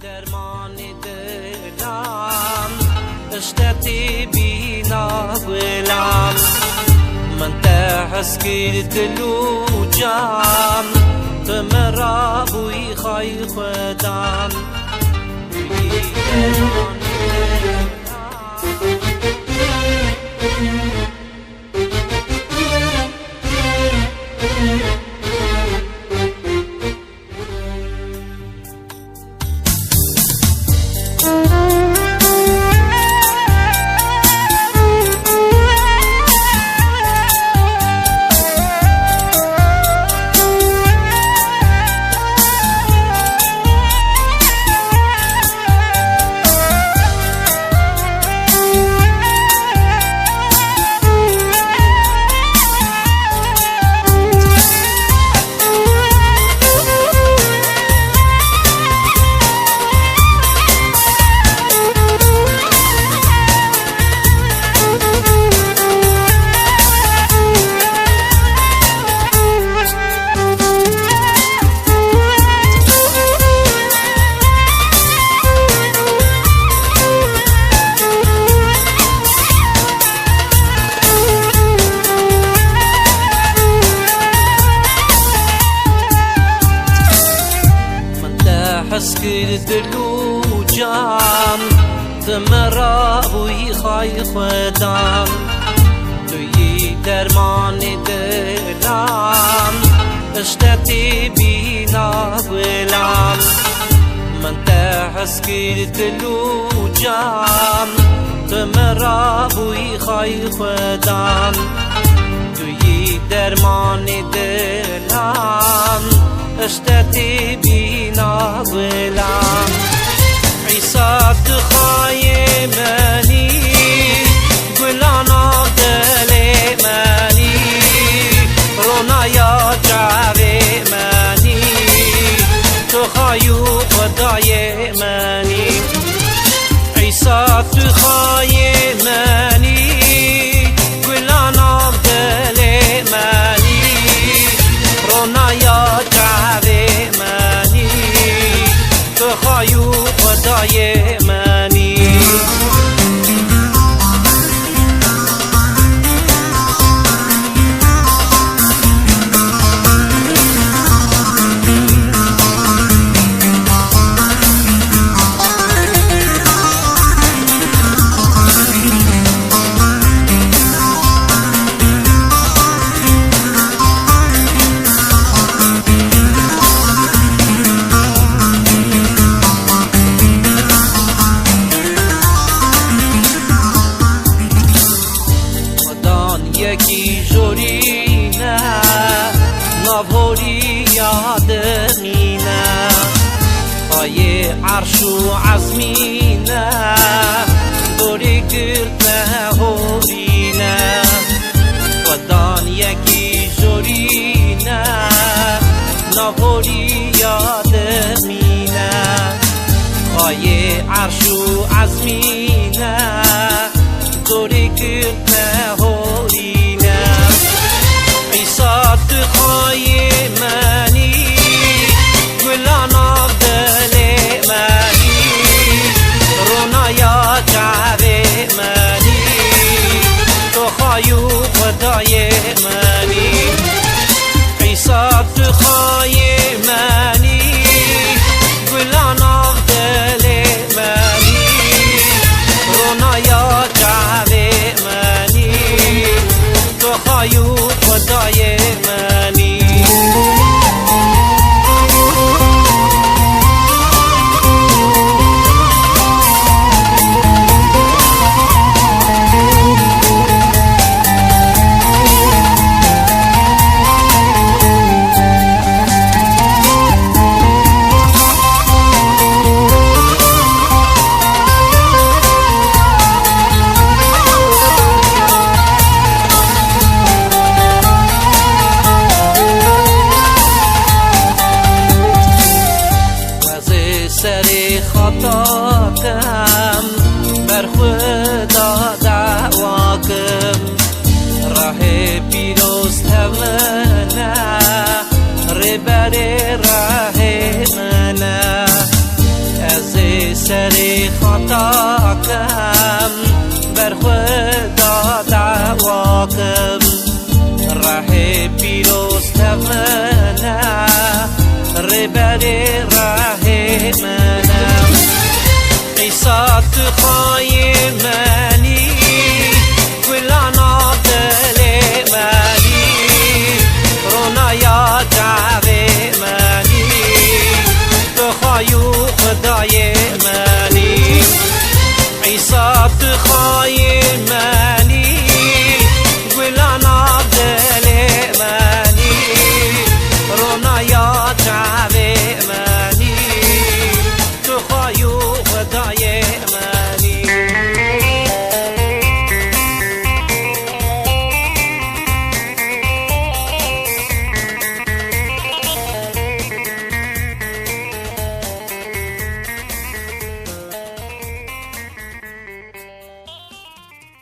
درمان دلم اشتتی بینا ولم من تحس کرد لو جام تو مرا بوی خواهی خودم حس کرد لو جام تو مرا بوی خواهی خودم توی درمان دلم اشتتی بینا ولم من تحس کرد لو جام تو مرا بوی خواهی خودم توی درمان دلم اشتتی بینا ولم عیسی دخای منی گلانا دل منی رونایا جعر منی تو خایو خدای منی عیسی دخای منی گلانا دل منی رونایا خواهی خدای منی یکی جورینه نابوری یادمینه پای عرش و عزمینه دوری گرد هورینه ودان یکی جورینه نابوری یادمینه پای عرش و عزمینه دوری گرد هورینه عیسی خواهی منی گلانا دل منی رونایا جعر منی تو خواهی خدای منی عیسی خواهی منی گلانا دل منی رونایا جعر منی تو خواهی خدای منی خطاکم بر خدا دعواکم راه پیروز تمنا ربر راه منا از سر خطا کم بر خدا دعوا کم راه پیروز منه ربر راه منم قیصات خواهی منی کلانا دل منی رونایا جعوه منی بخوایو خدای منی قیصات خواهی منی